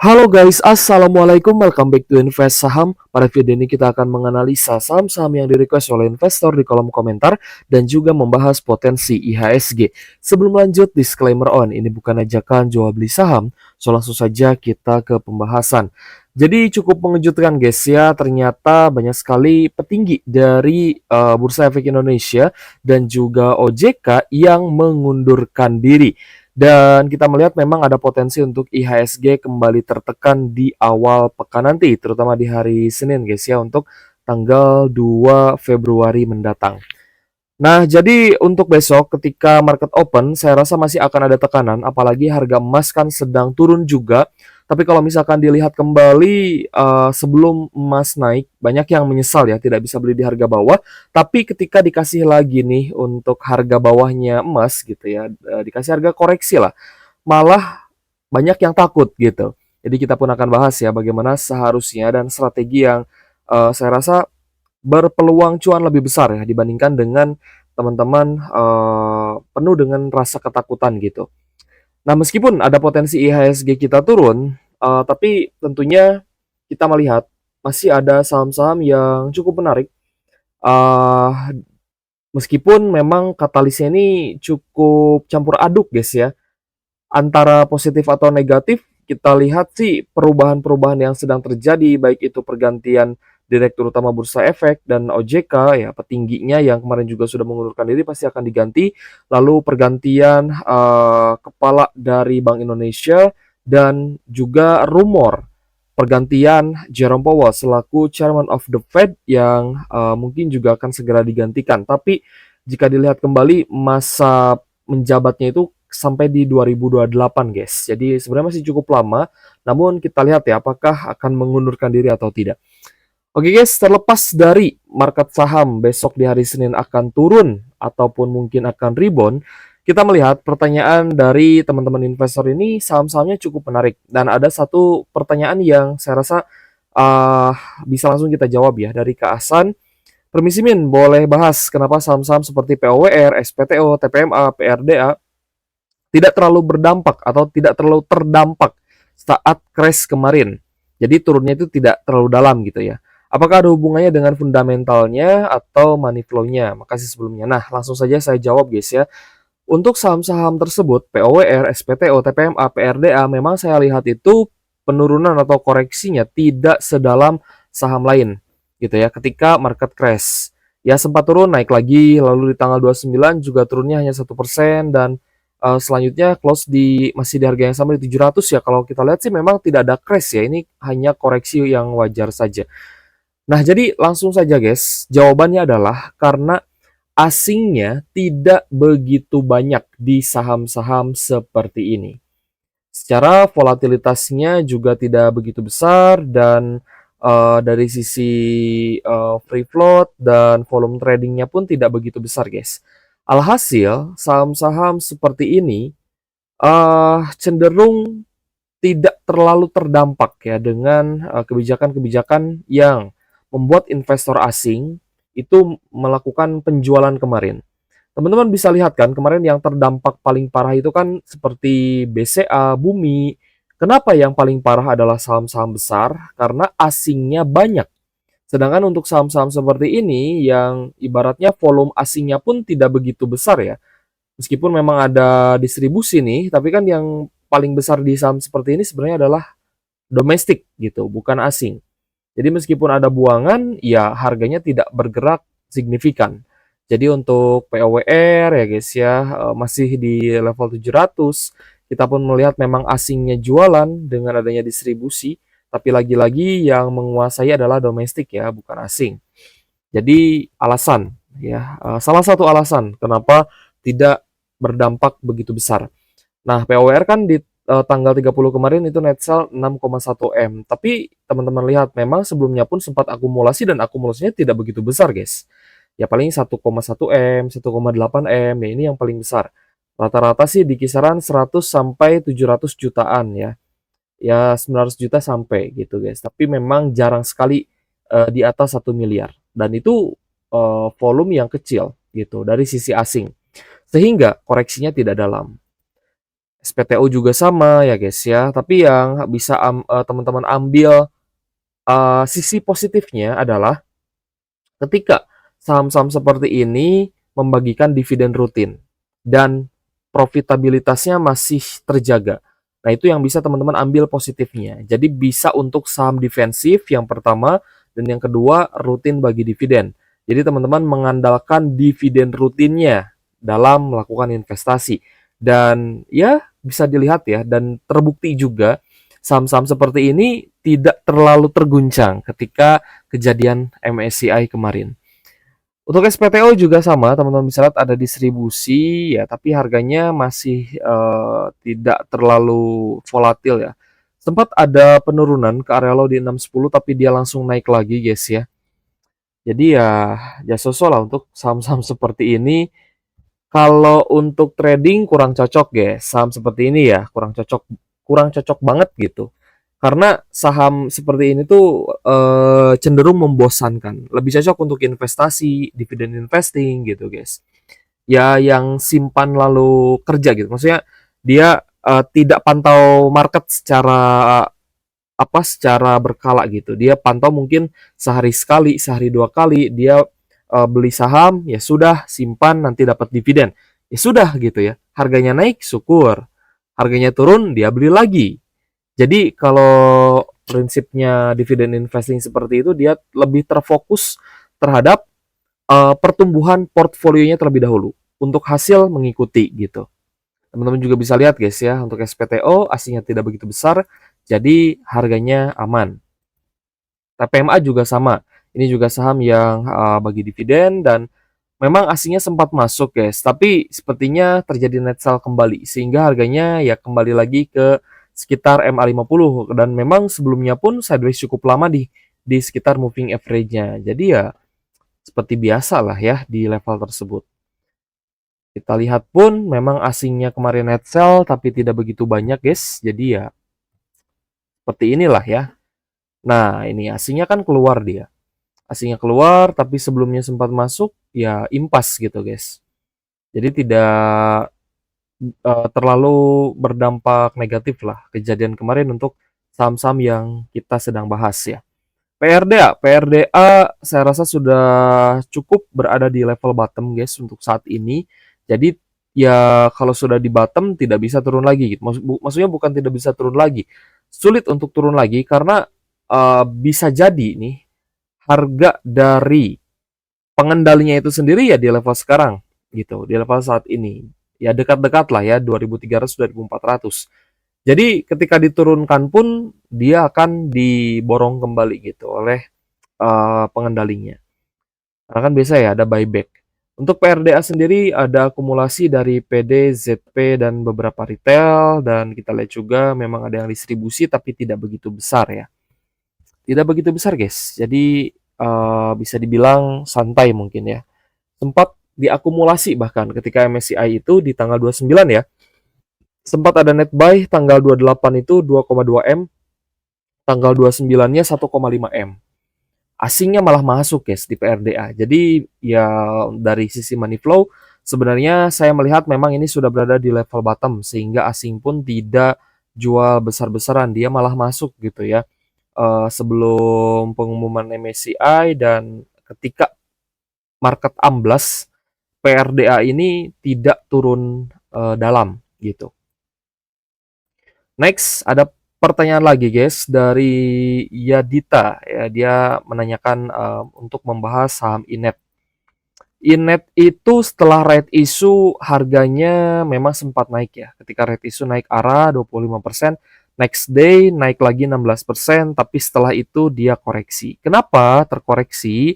Halo guys, assalamualaikum, welcome back to Invest Saham. Pada video ini kita akan menganalisa saham-saham yang di-request oleh investor di kolom komentar dan juga membahas potensi IHSG. Sebelum lanjut, disclaimer on, ini bukan ajakan jual beli saham, so langsung saja kita ke pembahasan. Jadi cukup mengejutkan guys ya, ternyata banyak sekali petinggi dari Bursa Efek Indonesia dan juga OJK yang mengundurkan diri. Dan kita melihat memang ada potensi untuk IHSG kembali tertekan di awal pekan nanti, terutama di hari Senin guys ya, untuk tanggal 2 Februari mendatang. Nah, jadi untuk besok ketika market open, saya rasa masih akan ada tekanan, apalagi harga emas kan sedang turun juga. Tapi kalau misalkan dilihat kembali sebelum emas naik, banyak yang menyesal ya tidak bisa beli di harga bawah. Tapi ketika dikasih lagi nih untuk harga bawahnya emas gitu ya, dikasih harga koreksi lah, malah banyak yang takut gitu. Jadi kita pun akan bahas ya bagaimana seharusnya dan strategi yang saya rasa berpeluang cuan lebih besar ya dibandingkan dengan teman-teman penuh dengan rasa ketakutan gitu. Nah, meskipun ada potensi IHSG kita turun, tapi tentunya kita melihat masih ada saham-saham yang cukup menarik. Uh, Meskipun memang katalisnya ini cukup campur aduk guys ya, antara positif atau negatif, kita lihat sih perubahan-perubahan yang sedang terjadi, baik itu pergantian Direktur Utama Bursa Efek dan OJK, ya petingginya yang kemarin juga sudah mengundurkan diri pasti akan diganti, lalu pergantian kepala dari Bank Indonesia, dan juga rumor pergantian Jerome Powell selaku Chairman of the Fed yang mungkin juga akan segera digantikan. Tapi jika dilihat kembali masa menjabatnya itu sampai di 2028 guys. Jadi sebenarnya masih cukup lama, namun kita lihat ya apakah akan mengundurkan diri atau tidak. Oke guys, terlepas dari market saham besok di hari Senin akan turun ataupun mungkin akan rebound, kita melihat pertanyaan dari teman-teman investor ini saham-sahamnya cukup menarik. Dan ada satu pertanyaan yang saya rasa uh, bisa langsung kita jawab ya dari Kak Hasan. Permisi Min, boleh bahas kenapa saham-saham seperti POWR, SPTO, TPMA, PRDA tidak terlalu berdampak atau tidak terlalu terdampak saat crash kemarin. Jadi turunnya itu tidak terlalu dalam gitu ya. Apakah ada hubungannya dengan fundamentalnya atau money flow-nya? Makasih sebelumnya. Nah, langsung saja saya jawab guys ya. Untuk saham-saham tersebut, POWR, SPTO, TPMA, PRDA, memang saya lihat itu penurunan atau koreksinya tidak sedalam saham lain gitu ya. Ketika market crash, ya sempat turun naik lagi, lalu di tanggal 29 juga turunnya hanya 1% dan selanjutnya close masih di harga yang sama di 700 ya. Kalau kita lihat sih memang tidak ada crash ya. Ini hanya koreksi yang wajar saja. Nah, jadi langsung saja guys, jawabannya adalah karena asingnya tidak begitu banyak di saham-saham seperti ini. Secara volatilitasnya juga tidak begitu besar dan dari sisi free float dan volume tradingnya pun tidak begitu besar, guys. Alhasil, saham-saham seperti ini cenderung tidak terlalu terdampak ya dengan kebijakan-kebijakan yang membuat investor asing itu melakukan penjualan kemarin. Teman-teman bisa lihat kan kemarin yang terdampak paling parah itu kan seperti BCA, Bumi. Kenapa yang paling parah adalah saham-saham besar? Karena asingnya banyak. Sedangkan untuk saham-saham seperti ini yang ibaratnya volume asingnya pun tidak begitu besar ya. Meskipun memang ada distribusi nih, tapi kan yang paling besar di saham seperti ini sebenarnya adalah domestik gitu, bukan asing. Jadi meskipun ada buangan, ya harganya tidak bergerak signifikan. Jadi untuk POWR ya guys ya, masih di level 700. Kita pun melihat memang asingnya jualan dengan adanya distribusi, tapi lagi-lagi yang menguasai adalah domestik ya, bukan asing. Jadi alasan ya, salah satu alasan kenapa tidak berdampak begitu besar. Nah, POWR kan di tanggal 30 kemarin itu net sell 6,1 M. Tapi teman-teman lihat memang sebelumnya pun sempat akumulasi dan akumulasinya tidak begitu besar, guys. Ya paling 1,1 M, 1,8 M, ya ini yang paling besar. Rata-rata sih di kisaran 100 sampai 700 jutaan ya. Ya 900 juta sampai gitu, guys. Tapi memang jarang sekali di atas 1 miliar. Dan itu volume yang kecil gitu dari sisi asing. Sehingga koreksinya tidak dalam. SPTO juga sama ya guys ya, tapi yang bisa teman-teman ambil sisi positifnya adalah ketika saham-saham seperti ini membagikan dividen rutin dan profitabilitasnya masih terjaga. Nah, itu yang bisa teman-teman ambil positifnya. Jadi bisa untuk saham defensif yang pertama dan yang kedua rutin bagi dividen. Jadi teman-teman mengandalkan dividen rutinnya dalam melakukan investasi. Dan ya bisa dilihat ya dan terbukti juga saham-saham seperti ini tidak terlalu terguncang ketika kejadian MSCI kemarin. Untuk SPTO juga sama, teman-teman bisa lihat ada distribusi ya, tapi harganya masih tidak terlalu volatil ya. Sempat ada penurunan ke area low di 610 tapi dia langsung naik lagi guys ya. Jadi ya sosok lah untuk saham-saham seperti ini. Kalau untuk trading kurang cocok guys, saham seperti ini ya kurang cocok banget gitu. Karena saham seperti ini tuh cenderung membosankan. Lebih cocok untuk investasi, dividen investing gitu guys. Ya yang simpan lalu kerja gitu. Maksudnya dia tidak pantau market secara berkala gitu. Dia pantau mungkin sehari sekali, sehari dua kali dia beli saham, ya sudah simpan nanti dapat dividen. Ya sudah gitu ya. Harganya naik syukur. Harganya turun dia beli lagi. Jadi kalau prinsipnya dividen investing seperti itu dia lebih terfokus terhadap pertumbuhan portfolionya terlebih dahulu untuk hasil mengikuti gitu. Teman-teman juga bisa lihat guys ya, untuk SPTO aslinya tidak begitu besar, jadi harganya aman. TPMA juga sama. Ini juga saham yang bagi dividen dan memang aslinya sempat masuk guys, tapi sepertinya terjadi net sell kembali sehingga harganya ya kembali lagi ke sekitar MA50 dan memang sebelumnya pun sideways cukup lama di sekitar moving average-nya. Jadi ya seperti biasa lah ya di level tersebut. Kita lihat pun memang asingnya kemarin net sell tapi tidak begitu banyak guys. Jadi ya seperti inilah ya. Nah, ini asingnya kan keluar dia. Asingnya keluar tapi sebelumnya sempat masuk ya impas gitu guys. Jadi tidak terlalu berdampak negatif lah kejadian kemarin untuk saham-saham yang kita sedang bahas ya. PRDA saya rasa sudah cukup berada di level bottom guys untuk saat ini. Jadi ya kalau sudah di bottom tidak bisa turun lagi gitu. Maksudnya bukan tidak bisa turun lagi. Sulit untuk turun lagi karena bisa jadi nih harga dari pengendalinya itu sendiri ya di level sekarang gitu, di level saat ini. Ya dekat-dekat lah ya 2300 2400. Jadi ketika diturunkan pun dia akan diborong kembali gitu oleh pengendalinya. Karena kan biasa ya ada buyback. Untuk PRDA sendiri ada akumulasi dari PD, ZP dan beberapa retail dan kita lihat juga memang ada yang distribusi tapi tidak begitu besar ya. Tidak begitu besar guys. Jadi bisa dibilang santai mungkin ya. Sempat diakumulasi bahkan ketika MSCI itu di tanggal 29 ya. Sempat ada net buy tanggal 28 itu 2,2 M, tanggal 29-nya 1,5 M. Asingnya malah masuk guys di PRDA. Jadi ya dari sisi money flow sebenarnya saya melihat memang ini sudah berada di level bottom sehingga asing pun tidak jual besar-besaran, dia malah masuk gitu ya. Sebelum pengumuman MSCI dan ketika market amblas, PRDA ini tidak turun dalam gitu. Next ada pertanyaan lagi guys dari Yadita ya, dia menanyakan untuk membahas saham Inet. Inet itu setelah right issue harganya memang sempat naik ya. Ketika right issue naik arah 25%, next day naik lagi 16%, tapi setelah itu dia koreksi. Kenapa terkoreksi?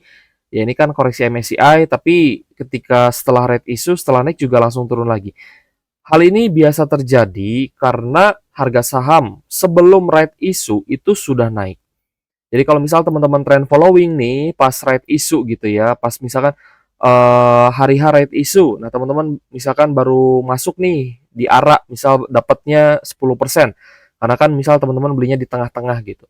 Ya ini kan koreksi MSCI, tapi ketika setelah right issue, setelah naik juga langsung turun lagi. Hal ini biasa terjadi karena harga saham sebelum right issue itu sudah naik. Jadi kalau misal teman-teman trend following nih pas right issue gitu ya, pas misalkan hari H right issue. Nah, teman-teman misalkan baru masuk nih di ARA, misal dapatnya 10%. Karena kan misal teman-teman belinya di tengah-tengah gitu.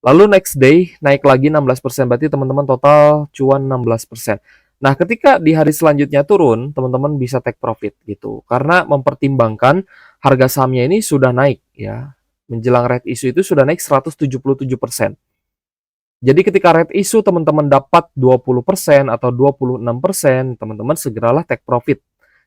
Lalu next day naik lagi 16%, berarti teman-teman total cuan 16%. Nah, ketika di hari selanjutnya turun, teman-teman bisa take profit gitu. Karena mempertimbangkan harga sahamnya ini sudah naik ya. Menjelang red issue itu sudah naik 177%. Jadi ketika red issue teman-teman dapat 20% atau 26%, teman-teman segeralah take profit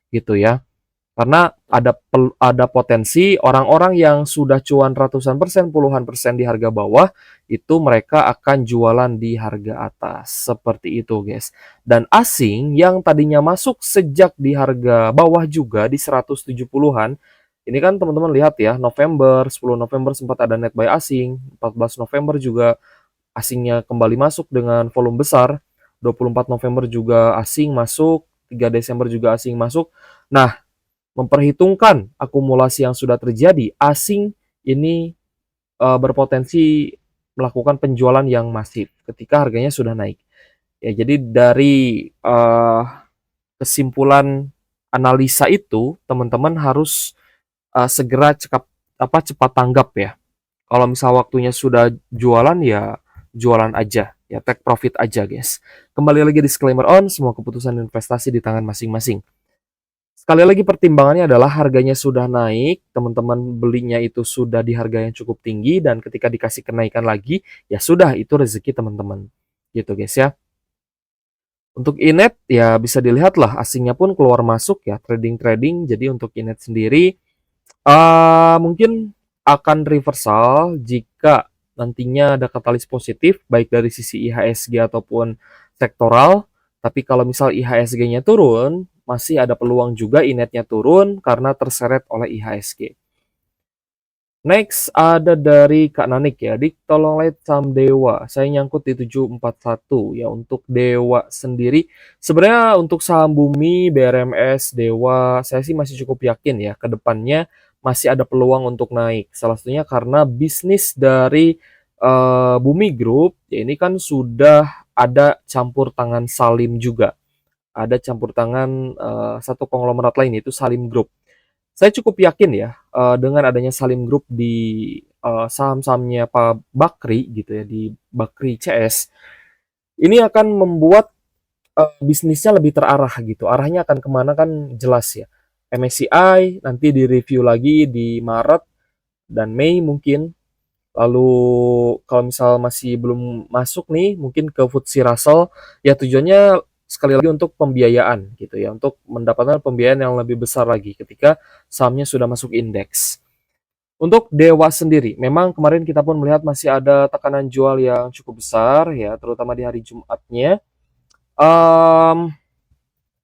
gitu ya. Karena ada potensi orang-orang yang sudah cuan ratusan persen, puluhan persen di harga bawah, itu mereka akan jualan di harga atas. Seperti itu, guys. Dan asing yang tadinya masuk sejak di harga bawah juga di 170-an, ini kan teman-teman lihat ya, November, 10 November sempat ada net buy asing, 14 November juga asingnya kembali masuk dengan volume besar, 24 November juga asing masuk, 3 Desember juga asing masuk. Nah, memperhitungkan akumulasi yang sudah terjadi, asing ini berpotensi melakukan penjualan yang masif ketika harganya sudah naik. Ya, jadi dari kesimpulan analisa itu, teman-teman harus segera cepat tanggap ya. Kalau misal waktunya sudah jualan ya jualan aja, ya take profit aja guys. Kembali lagi disclaimer on, semua keputusan investasi di tangan masing-masing. Sekali lagi pertimbangannya adalah harganya sudah naik, teman-teman belinya itu sudah di harga yang cukup tinggi dan ketika dikasih kenaikan lagi, ya sudah itu rezeki teman-teman. Gitu guys ya. Untuk Inet ya bisa dilihat lah asingnya pun keluar masuk ya trading-trading. Jadi untuk Inet sendiri mungkin akan reversal jika nantinya ada katalis positif baik dari sisi IHSG ataupun sektoral. Tapi kalau misal IHSG-nya turun, masih ada peluang juga Inetnya turun karena terseret oleh IHSG. Next ada dari Kak Nanik ya, Dik tolong lihat saham Dewa. Saya nyangkut di 741 ya untuk Dewa sendiri. Sebenarnya untuk saham Bumi, BRMS, Dewa, saya sih masih cukup yakin ya ke depannya masih ada peluang untuk naik. Salah satunya karena bisnis dari Bumi Group ya ini kan sudah ada campur tangan Salim juga. Ada campur tangan satu konglomerat lain yaitu Salim Group. Saya cukup yakin ya, dengan adanya Salim Group di saham-sahamnya Pak Bakri gitu ya, di Bakri CS, ini akan membuat bisnisnya lebih terarah gitu. Arahnya akan kemana kan jelas ya. MSCI nanti direview lagi di Maret dan Mei mungkin. Lalu kalau misal masih belum masuk nih, mungkin ke FTSE Russell, ya tujuannya sekali lagi untuk pembiayaan gitu ya, untuk mendapatkan pembiayaan yang lebih besar lagi ketika sahamnya sudah masuk indeks. Untuk Dewa sendiri, memang kemarin kita pun melihat masih ada tekanan jual yang cukup besar ya, terutama di hari Jumatnya. Um,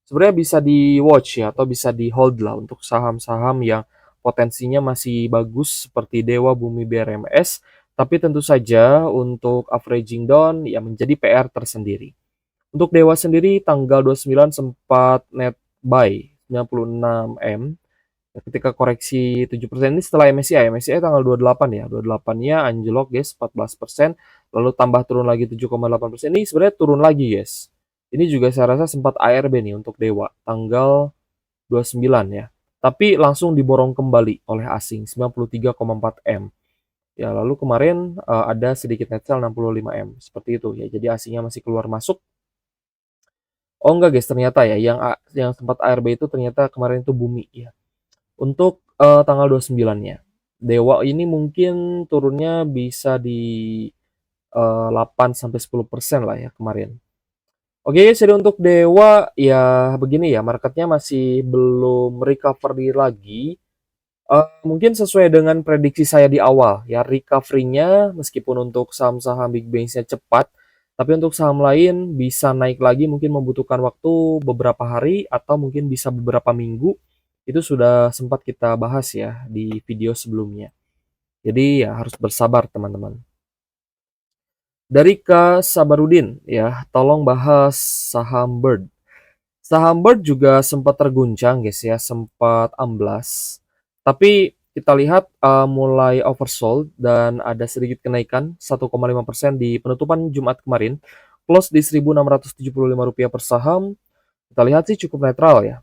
Sebenarnya bisa di watch ya atau bisa di hold lah untuk saham-saham yang potensinya masih bagus seperti Dewa, Bumi, BRMS. Tapi tentu saja untuk averaging down ya menjadi PR tersendiri. Untuk Dewa sendiri tanggal 29 sempat net buy 96M. Ketika koreksi 7% ini setelah MSCI. MSCI tanggal 28 ya. 28-nya anjlok guys 14%. Lalu tambah turun lagi 7,8%. Ini sebenarnya turun lagi guys. Ini juga saya rasa sempat ARB nih untuk Dewa. Tanggal 29 ya. Tapi langsung diborong kembali oleh asing 93,4M. Ya, lalu kemarin ada sedikit net sell 65M. Seperti itu ya. Jadi asingnya masih keluar masuk. Oh enggak guys, ternyata ya yang sempat ARB itu ternyata kemarin itu Bumi ya. Untuk tanggal 29-nya. Dewa ini mungkin turunnya bisa di 8 sampai 10% lah ya kemarin. Oke, jadi untuk Dewa ya begini ya, marketnya masih belum recovery lagi. Mungkin sesuai dengan prediksi saya di awal ya, recovery-nya meskipun untuk saham-saham big banks-nya cepat, tapi untuk saham lain bisa naik lagi mungkin membutuhkan waktu beberapa hari atau mungkin bisa beberapa minggu. Itu sudah sempat kita bahas ya di video sebelumnya. Jadi ya harus bersabar teman-teman. Dari Kak Sabarudin ya, tolong bahas saham Bird. Saham Bird juga sempat terguncang guys ya, sempat amblas. Tapi kita lihat mulai oversold dan ada sedikit kenaikan 1,5% di penutupan Jumat kemarin. Close di Rp1.675 per saham. Kita lihat sih cukup netral ya.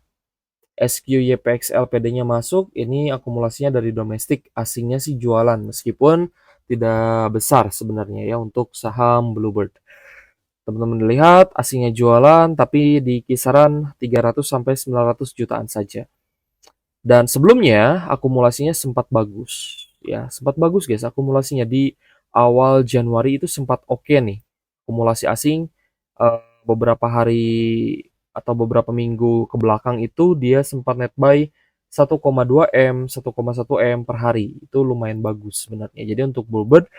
SQYPX LPD-nya masuk, ini akumulasinya dari domestik, asingnya sih jualan meskipun tidak besar sebenarnya ya untuk saham Bluebird. Teman-teman lihat asingnya jualan tapi di kisaran 300 sampai 900 jutaan saja. Dan sebelumnya akumulasinya sempat bagus. Ya, sempat bagus guys akumulasinya di awal Januari itu sempat oke nih. Akumulasi asing beberapa hari atau beberapa minggu ke belakang itu dia sempat net buy 1,2 M, 1,1 M per hari. Itu lumayan bagus sebenarnya. Jadi untuk Bullbird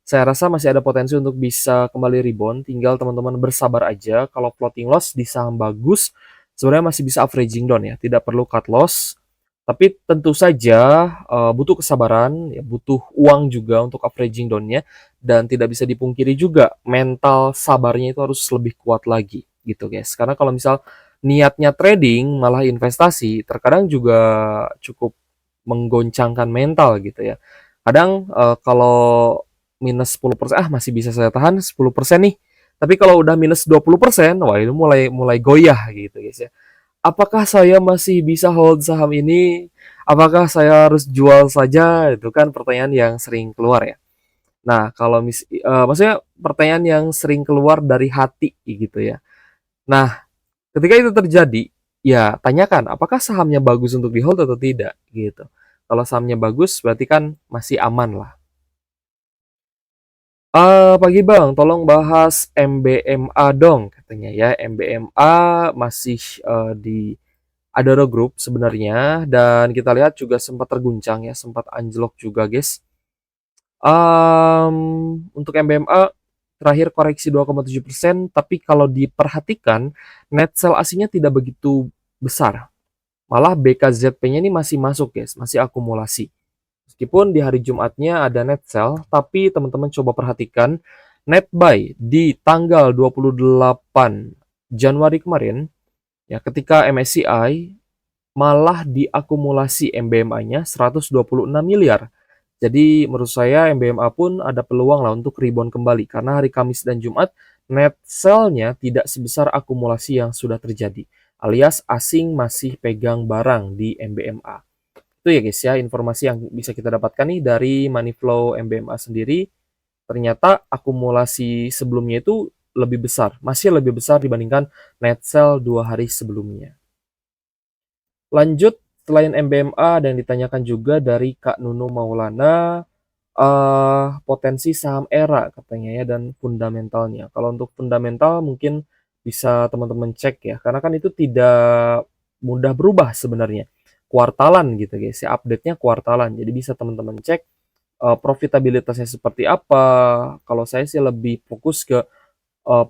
saya rasa masih ada potensi untuk bisa kembali rebound, tinggal teman-teman bersabar aja. Kalau floating loss di saham bagus, sebenarnya masih bisa averaging down ya, tidak perlu cut loss. Tapi tentu saja butuh kesabaran, ya, butuh uang juga untuk averaging down-nya, dan tidak bisa dipungkiri juga mental sabarnya itu harus lebih kuat lagi gitu guys. Karena kalau misal niatnya trading malah investasi, terkadang juga cukup menggoncangkan mental gitu ya. Kadang kalau minus 10%, ah masih bisa saya tahan 10% nih. Tapi kalau udah minus 20%, wah itu mulai mulai goyah gitu guys ya. Apakah saya masih bisa hold saham ini? Apakah saya harus jual saja? Itu kan pertanyaan yang sering keluar ya. Nah, kalau maksudnya pertanyaan yang sering keluar dari hati gitu ya. Nah, ketika itu terjadi, ya tanyakan apakah sahamnya bagus untuk di hold atau tidak gitu. Kalau sahamnya bagus berarti kan masih aman lah. Pagi Bang, tolong bahas MBMA dong katanya ya. MBMA masih di Adaro Group sebenarnya, dan kita lihat juga sempat terguncang ya, sempat anjlok juga guys. Untuk MBMA terakhir koreksi 2,7%, tapi kalau diperhatikan net sell asingnya tidak begitu besar. Malah BKZP-nya ini masih masuk guys, masih akumulasi. Meskipun di hari Jumatnya ada net sell, tapi teman-teman coba perhatikan net buy di tanggal 28 Januari kemarin, ya ketika MSCI malah diakumulasi MBMA-nya 126 miliar. Jadi menurut saya MBMA pun ada peluang lah untuk rebound kembali karena hari Kamis dan Jumat net sell-nya tidak sebesar akumulasi yang sudah terjadi. Alias asing masih pegang barang di MBMA. Itu ya guys ya informasi yang bisa kita dapatkan nih dari money flow MBMA sendiri. Ternyata akumulasi sebelumnya itu lebih besar, masih lebih besar dibandingkan net sell 2 hari sebelumnya. Lanjut, selain MBMA dan ditanyakan juga dari Kak Nunu Maulana, potensi saham ERA katanya ya dan fundamentalnya. Kalau untuk fundamental mungkin bisa teman-teman cek ya, karena kan itu tidak mudah berubah sebenarnya. Kuartalan gitu guys ya, update-nya kuartalan. Jadi bisa teman-teman cek profitabilitasnya seperti apa. Kalau saya sih lebih fokus ke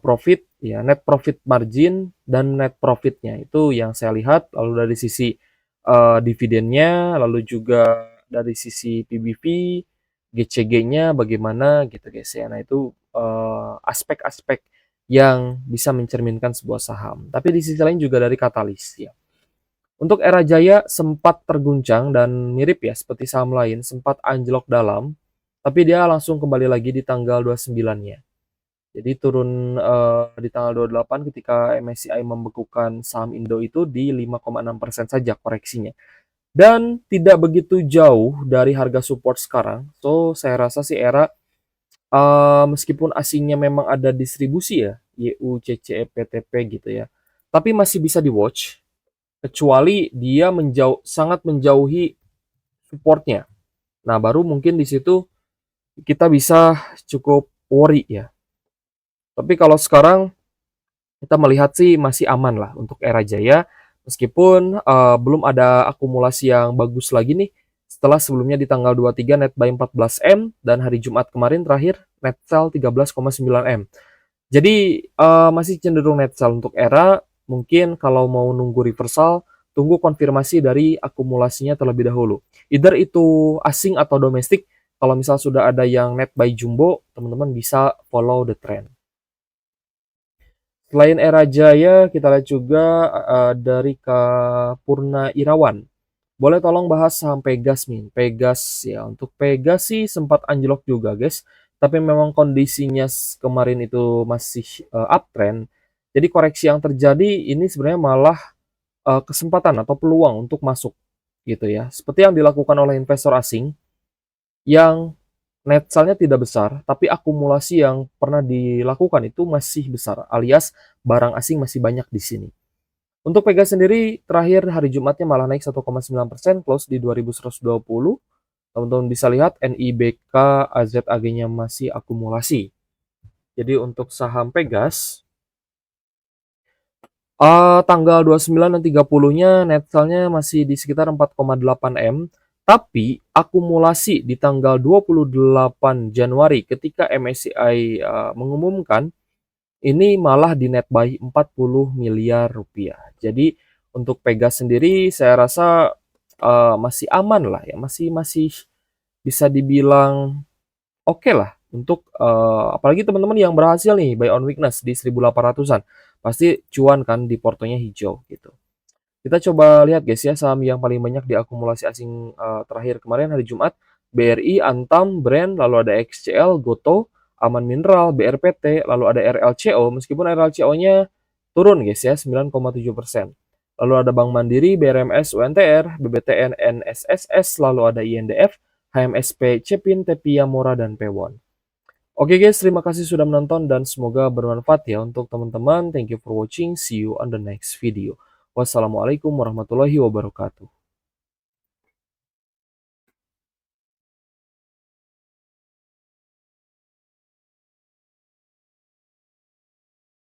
profit ya, net profit margin dan net profitnya itu yang saya lihat. Lalu dari sisi dividennya, lalu juga dari sisi PBV, GCG-nya bagaimana gitu guys ya. Nah itu aspek-aspek yang bisa mencerminkan sebuah saham. Tapi di sisi lain juga dari katalis ya. Untuk Era Jaya sempat terguncang dan mirip ya seperti saham lain, sempat anjlok dalam, tapi dia langsung kembali lagi di tanggal 29-nya. Jadi turun di tanggal 28 ketika MSCI membekukan saham Indo itu di 5,6% saja koreksinya. Dan tidak begitu jauh dari harga support sekarang. So, saya rasa sih Era meskipun asingnya memang ada distribusi ya, YU, CCE, PTP gitu ya. Tapi masih bisa di-watch kecuali dia sangat menjauhi supportnya. Nah, baru mungkin di situ kita bisa cukup worry ya. Tapi kalau sekarang kita melihat sih masih aman lah untuk Era Jaya, meskipun belum ada akumulasi yang bagus lagi nih, setelah sebelumnya di tanggal 23 net buy 14 M dan hari Jumat kemarin terakhir net sell 13,9 M. Jadi masih cenderung net sell untuk Era. Mungkin kalau mau nunggu reversal, tunggu konfirmasi dari akumulasinya terlebih dahulu. Either itu asing atau domestik. Kalau misal sudah ada yang net buy jumbo, teman-teman bisa follow the trend. Selain Era Jaya, kita lihat juga dari Kak Purna Irawan. Boleh tolong bahas saham Pegas nih. Pegas ya, untuk Pegas sih sempat anjlok juga guys. Tapi memang kondisinya kemarin itu masih uptrend. Jadi koreksi yang terjadi ini sebenarnya malah kesempatan atau peluang untuk masuk gitu ya. Seperti yang dilakukan oleh investor asing yang net sell-nya tidak besar, tapi akumulasi yang pernah dilakukan itu masih besar, alias barang asing masih banyak di sini. Untuk Pegas sendiri, terakhir hari Jumatnya malah naik 1,9%, close di 2120. Teman-teman bisa lihat NIBK AZAG-nya masih akumulasi. Jadi untuk saham Pegas, tanggal 29 dan 30-nya net sell-nya masih di sekitar 4,8 M, tapi akumulasi di tanggal 28 Januari ketika MSCI mengumumkan, ini malah di net buy 40 miliar rupiah. Jadi untuk Pegas sendiri saya rasa masih aman lah ya, masih masih bisa dibilang oke lah untuk apalagi teman-teman yang berhasil nih buy on weakness di 1800-an. Pasti cuan kan di portonya hijau gitu. Kita coba lihat guys ya saham yang paling banyak diakumulasi asing terakhir kemarin hari Jumat. BRI, Antam, Brand, lalu ada XCL, Goto, Aman Mineral, BRPT, lalu ada RLCO. Meskipun RLCO-nya turun guys ya 9,7%. Lalu ada Bank Mandiri, BRMS, UNTR, BBTN, NSSS, lalu ada INDF, HMSP, Cepin, Tepia, Mora, dan Pewon. Oke guys, terima kasih sudah menonton dan semoga bermanfaat ya untuk teman-teman. Thank you for watching. See you on the next video. Wassalamualaikum warahmatullahi wabarakatuh.